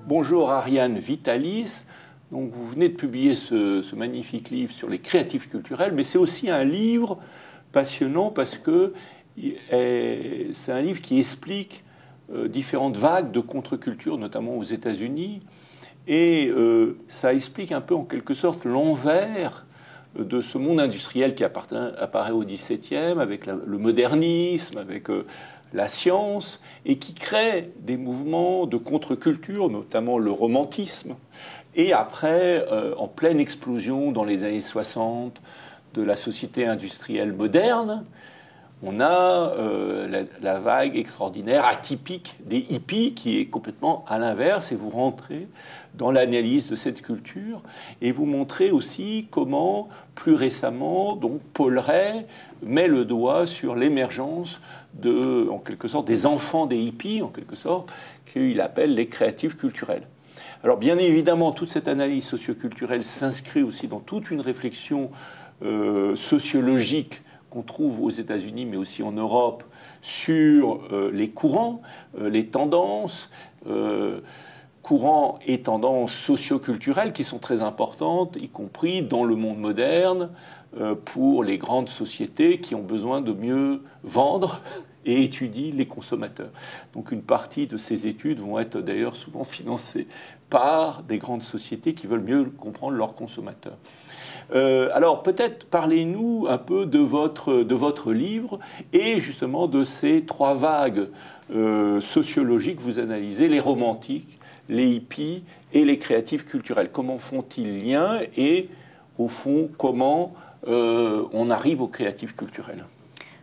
Bonjour Ariane Vitalis, donc vous venez de publier ce magnifique livre sur les créatifs culturels, mais c'est aussi un livre passionnant parce que c'est un livre qui explique différentes vagues de contre-culture, notamment aux États-Unis, et ça explique un peu en quelque sorte l'envers de ce monde industriel qui apparaît au XVIIe, avec le modernisme, avec la science, et qui crée des mouvements de contre-culture, notamment le romantisme. Et après, en pleine explosion dans les années 60 de la société industrielle moderne, on a la vague extraordinaire, atypique des hippies, qui est complètement à l'inverse, et vous rentrez dans l'analyse de cette culture, et vous montrez aussi comment, plus récemment, donc Paul Ray met le doigt sur l'émergence en quelque sorte, des enfants des hippies, en quelque sorte, qu'il appelle les créatifs culturels. Alors, bien évidemment, toute cette analyse socioculturelle s'inscrit aussi dans toute une réflexion sociologique qu'on trouve aux États-Unis, mais aussi en Europe, sur les courants, les tendances, courants et tendances socioculturelles qui sont très importantes, y compris dans le monde moderne, pour les grandes sociétés qui ont besoin de mieux vendre et étudient les consommateurs. Donc une partie de ces études vont être d'ailleurs souvent financées par des grandes sociétés qui veulent mieux comprendre leurs consommateurs. Alors peut-être parlez-nous un peu de votre livre et justement de ces trois vagues sociologiques que vous analysez, les romantiques, les hippies et les créatifs culturels. Comment font-ils lien et au fond comment on arrive aux créatifs culturels?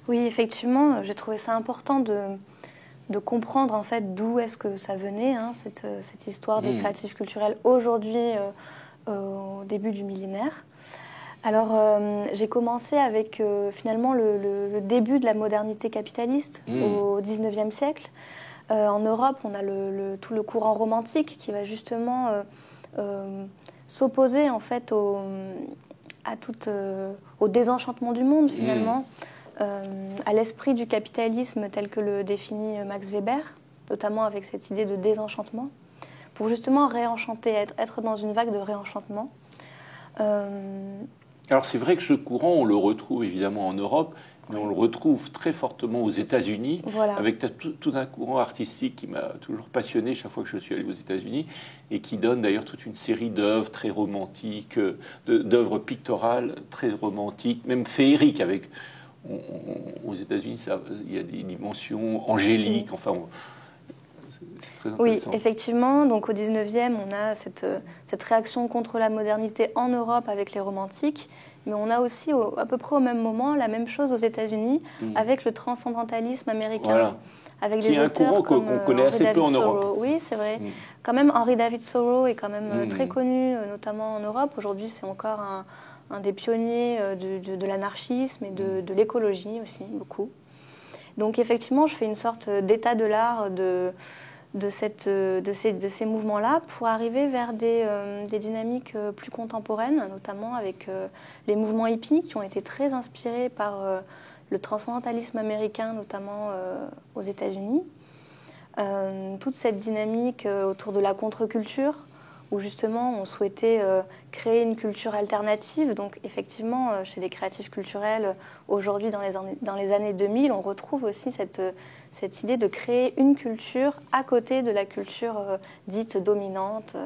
Oui, effectivement, j'ai trouvé ça important de comprendre en fait d'où est-ce que ça venait, hein, cette histoire des créatifs culturels aujourd'hui au début du millénaire. Alors, j'ai commencé avec finalement le début de la modernité capitaliste au XIXe siècle. En Europe, on a tout le courant romantique qui va justement s'opposer en fait au désenchantement du monde finalement, à l'esprit du capitalisme tel que le définit Max Weber, notamment avec cette idée de désenchantement, pour justement réenchanter, être dans une vague de réenchantement. Alors c'est vrai que ce courant, on le retrouve évidemment en Europe, mais on le retrouve très fortement aux États-Unis, voilà. Avec tout un courant artistique qui m'a toujours passionné chaque fois que je suis allé aux États-Unis, et qui donne d'ailleurs toute une série d'œuvres très romantiques, d'œuvres pictorales très romantiques, même féeriques. Aux États-Unis, il y a des dimensions angéliques, enfin... Oui, effectivement. Donc au 19e, on a cette réaction contre la modernité en Europe avec les romantiques, mais on a aussi à peu près au même moment la même chose aux États-Unis avec le transcendantalisme américain. Voilà. Avec des auteurs comme qu'on connaît assez peu en Europe. Oui, c'est vrai. Quand même, Henry David Thoreau est quand même très connu, notamment en Europe. Aujourd'hui, c'est encore un des pionniers de l'anarchisme et de l'écologie aussi, beaucoup. Donc effectivement, je fais une sorte d'état de l'art de ces mouvements-là pour arriver vers des dynamiques plus contemporaines, notamment avec les mouvements hippies qui ont été très inspirés par le transcendantalisme américain, notamment aux États-Unis. Toute cette dynamique autour de la contre-culture, où justement on souhaitait créer une culture alternative. Donc effectivement, chez les créatifs culturels, aujourd'hui dans les années 2000, on retrouve aussi cette idée de créer une culture à côté de la culture dite dominante.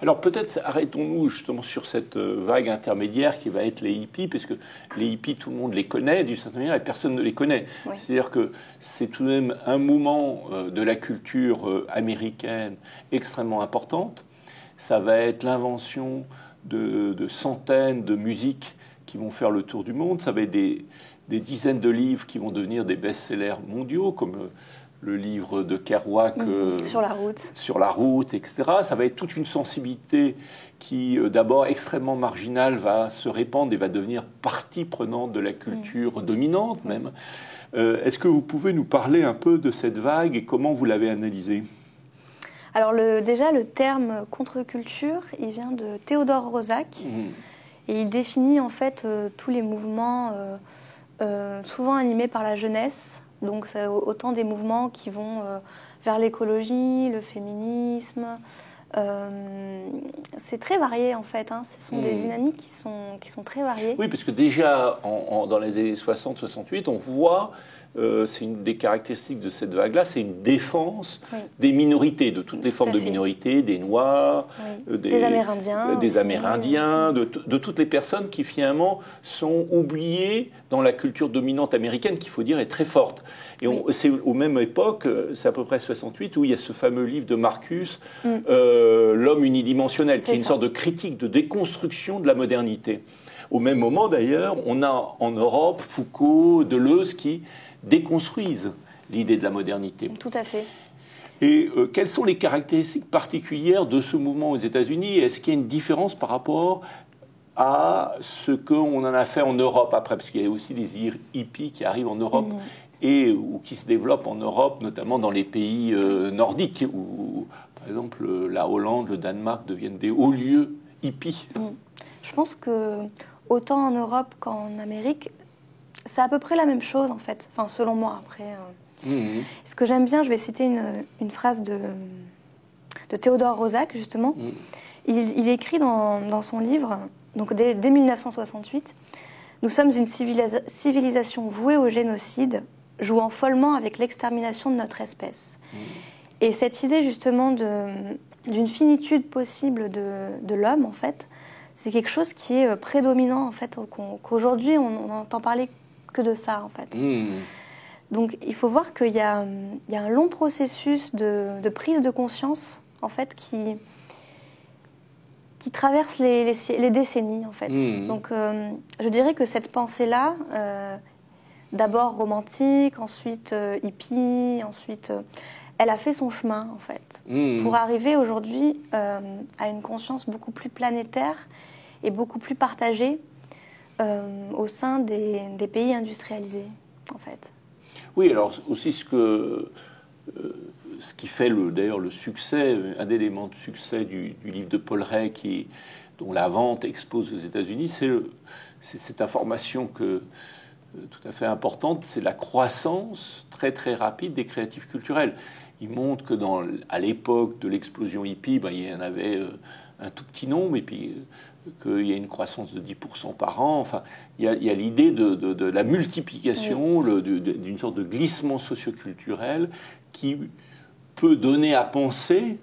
Alors peut-être arrêtons-nous justement sur cette vague intermédiaire qui va être les hippies, parce que les hippies, tout le monde les connaît d'une certaine manière et personne ne les connaît. Oui. C'est-à-dire que c'est tout de même un moment de la culture américaine extrêmement importante. Ça va être l'invention de centaines de musiques qui vont faire le tour du monde. Ça va être des dizaines de livres qui vont devenir des best-sellers mondiaux, comme le livre de Kerouac sur la route, etc. Ça va être toute une sensibilité qui, d'abord extrêmement marginale, va se répandre et va devenir partie prenante de la culture dominante même. Est-ce que vous pouvez nous parler un peu de cette vague et comment vous l'avez analysée? Alors déjà, le terme contre-culture, il vient de Théodore Roszak, et il définit en fait tous les mouvements souvent animés par la jeunesse. Donc c'est autant des mouvements qui vont vers l'écologie, le féminisme. C'est très varié en fait, hein. Ce sont des dynamiques qui sont très variées. Oui, parce que déjà dans les années 60-68, on voit, c'est une des caractéristiques de cette vague-là, c'est une défense des minorités, de toutes les formes de minorités, des Noirs, des Amérindiens, de toutes les personnes qui finalement sont oubliées dans la culture dominante américaine, qu'il faut dire est très forte. Et c'est aux mêmes époques, c'est à peu près 68, où il y a ce fameux livre de Marcus, L'homme unidimensionnel, qui est une sorte de critique, de déconstruction de la modernité. Au même moment, d'ailleurs, on a en Europe Foucault, Deleuze qui déconstruisent l'idée de la modernité. Tout à fait. Et quelles sont les caractéristiques particulières de ce mouvement aux États-Unis? Est-ce qu'il y a une différence par rapport à ce qu'on en a fait en Europe après? Parce qu'il y a aussi des hippies qui arrivent en Europe ou qui se développent en Europe, notamment dans les pays nordiques, où, par exemple, la Hollande, le Danemark deviennent des hauts lieux hippies. Je pense que autant en Europe qu'en Amérique, c'est à peu près la même chose en fait, enfin, selon moi après. Ce que j'aime bien, je vais citer une phrase de Théodore Roszak justement. Il écrit dans son livre, donc dès 1968, « Nous sommes une civilisation vouée au génocide, jouant follement avec l'extermination de notre espèce. » Et cette idée justement d'une finitude possible de l'homme en fait, c'est quelque chose qui est prédominant en fait, qu'aujourd'hui on n'entend parler que de ça en fait. Donc il faut voir qu'il y a un long processus de prise de conscience en fait qui traverse les décennies en fait. Donc je dirais que cette pensée-là, d'abord romantique, ensuite hippie, ensuite elle a fait son chemin en fait pour arriver aujourd'hui à une conscience beaucoup plus planétaire et beaucoup plus partagée au sein des pays industrialisés en fait. Oui, alors aussi ce qui fait d'ailleurs le succès, un élément de succès du livre de Paul Ray dont la vente explose aux États-Unis, c'est cette information tout à fait importante, c'est la croissance très très rapide des créatifs culturels. Il montre que à l'époque de l'explosion hippie, il y en avait un tout petit nombre, et puis qu'il y a une croissance de 10% par an. Enfin, il y a l'idée de la multiplication, d'une sorte de glissement socioculturel qui peut donner à penser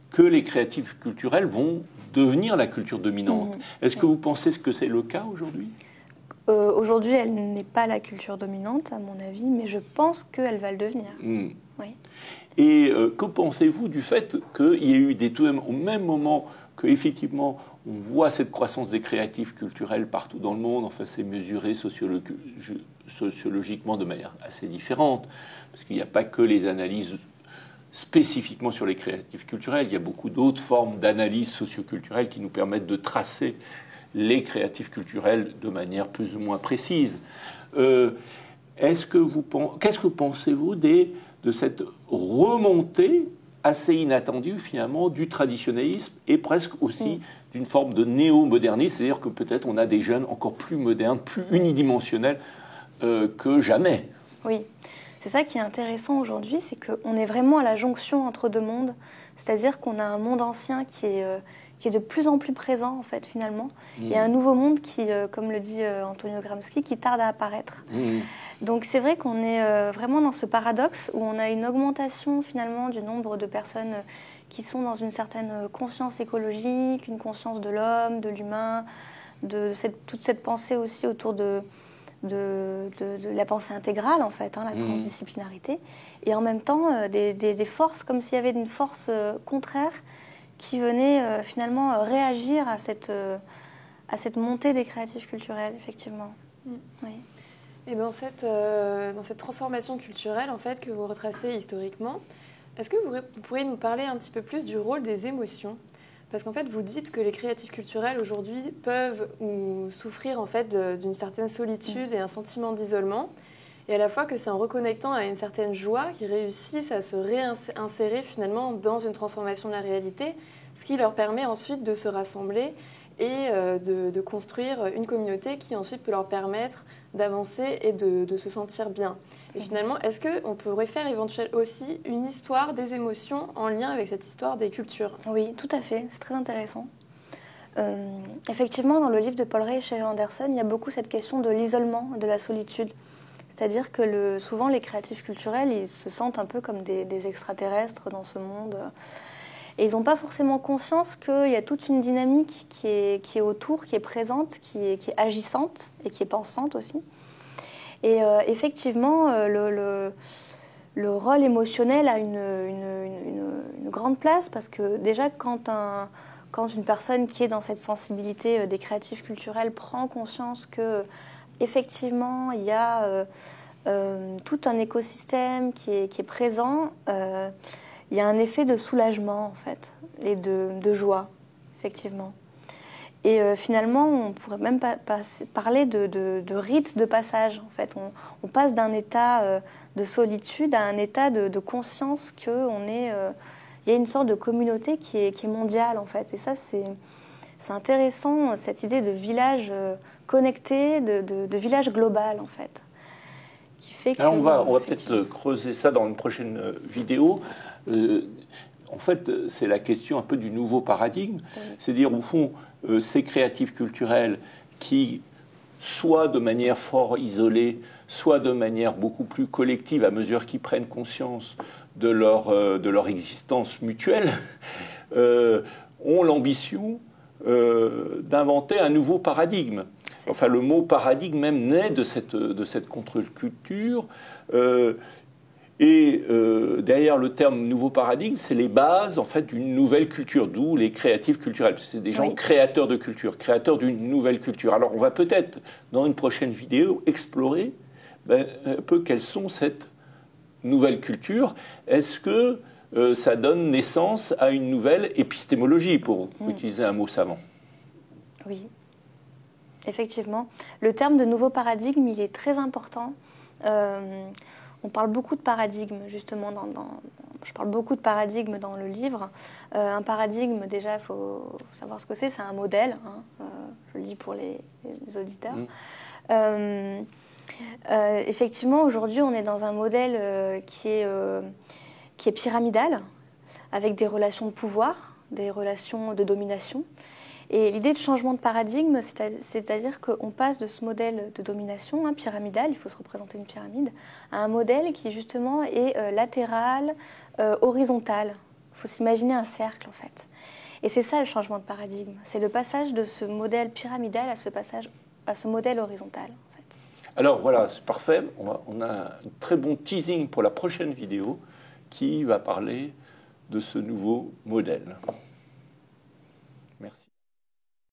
que les créatifs culturels vont devenir la culture dominante. Est-ce que vous pensez que c'est le cas aujourd'hui? Aujourd'hui, elle n'est pas la culture dominante, à mon avis, mais je pense qu'elle va le devenir. Oui. Et que pensez-vous du fait qu'il y ait eu au même moment qu'effectivement on voit cette croissance des créatifs culturels partout dans le monde, enfin c'est mesuré sociologiquement de manière assez différente, parce qu'il n'y a pas que les analyses spécifiquement sur les créatifs culturels, il y a beaucoup d'autres formes d'analyse socioculturelle qui nous permettent de tracer les créatifs culturels de manière plus ou moins précise. Qu'est-ce que pensez-vous de cette remontée assez inattendue finalement du traditionnalisme et presque aussi d'une forme de néo-modernisme, c'est-à-dire que peut-être on a des jeunes encore plus modernes, plus unidimensionnels que jamais. Oui, c'est ça qui est intéressant aujourd'hui, c'est qu'on est vraiment à la jonction entre deux mondes, c'est-à-dire qu'on a un monde ancien qui est de plus en plus présent en fait finalement, et un nouveau monde qui, comme le dit Antonio Gramsci, qui tarde à apparaître. Donc c'est vrai qu'on est vraiment dans ce paradoxe où on a une augmentation finalement du nombre de personnes qui sont dans une certaine conscience écologique, une conscience de l'homme, de l'humain, toute cette pensée aussi autour de la pensée intégrale en fait, la transdisciplinarité, et en même temps des forces, comme s'il y avait une force contraire qui venait finalement réagir à cette montée des créatifs culturels, effectivement. Oui. Et dans cette transformation culturelle en fait, que vous retracez historiquement, est-ce que vous pourriez nous parler un petit peu plus du rôle des émotions? Parce qu'en fait, vous dites que les créatifs culturels aujourd'hui peuvent ou souffrir en fait d'une certaine solitude et un sentiment d'isolement, et à la fois que c'est en reconnectant à une certaine joie qu'ils réussissent à se réinsérer finalement dans une transformation de la réalité, ce qui leur permet ensuite de se rassembler et de construire une communauté qui ensuite peut leur permettre d'avancer et de se sentir bien. Et finalement, est-ce qu'on pourrait faire éventuellement aussi une histoire des émotions en lien avec cette histoire des cultures? Oui, tout à fait, c'est très intéressant. Effectivement, dans le livre de Paul Ray et Sherry Anderson, il y a beaucoup cette question de l'isolement, de la solitude. C'est-à-dire que souvent, les créatifs culturels, ils se sentent un peu comme des extraterrestres dans ce monde. Et ils n'ont pas forcément conscience qu'il y a toute une dynamique qui est autour, qui est présente, qui est agissante et qui est pensante aussi. Et effectivement, le rôle émotionnel a une grande place parce que déjà, quand une personne qui est dans cette sensibilité des créatifs culturels prend conscience que effectivement, il y a tout un écosystème qui est présent, il y a un effet de soulagement en fait et de joie, effectivement. Et finalement, on pourrait même parler de rites de passage. En fait, on passe d'un état de solitude à un état de conscience qu'il y a une sorte de communauté qui est mondiale en fait. Et ça, c'est intéressant, cette idée de village connecté, de village global en fait. Qui fait que, alors on va peut-être creuser ça dans une prochaine vidéo. En fait, c'est la question un peu du nouveau paradigme. Oui. C'est-à-dire, au fond, ces créatifs culturels qui, soit de manière fort isolée, soit de manière beaucoup plus collective, à mesure qu'ils prennent conscience de leur existence mutuelle, ont l'ambition d'inventer un nouveau paradigme. Enfin, le mot paradigme même naît de cette contre-culture. Et derrière le terme nouveau paradigme, c'est les bases en fait d'une nouvelle culture, d'où les créatifs culturels. C'est des gens créateurs de culture, créateurs d'une nouvelle culture. Alors on va peut-être, dans une prochaine vidéo, explorer un peu quelles sont cette nouvelle culture. Est-ce que ça donne naissance à une nouvelle épistémologie, pour utiliser un mot savant? Oui, effectivement. Le terme de nouveau paradigme, il est très important. On parle beaucoup de paradigmes, justement. Je parle beaucoup de paradigmes dans le livre. Un paradigme, déjà, il faut savoir ce que c'est. C'est un modèle, hein, je le dis pour les auditeurs. Effectivement, aujourd'hui, on est dans un modèle qui est pyramidal, avec des relations de pouvoir, des relations de domination. Et l'idée de changement de paradigme, c'est-à-dire qu'on passe de ce modèle de domination pyramidal, il faut se représenter une pyramide, à un modèle qui justement est latéral, horizontal. Il faut s'imaginer un cercle en fait. Et c'est ça le changement de paradigme. C'est le passage de ce modèle pyramidal à ce modèle horizontal. En fait. Alors voilà, c'est parfait. On a un très bon teasing pour la prochaine vidéo qui va parler de ce nouveau modèle. Merci.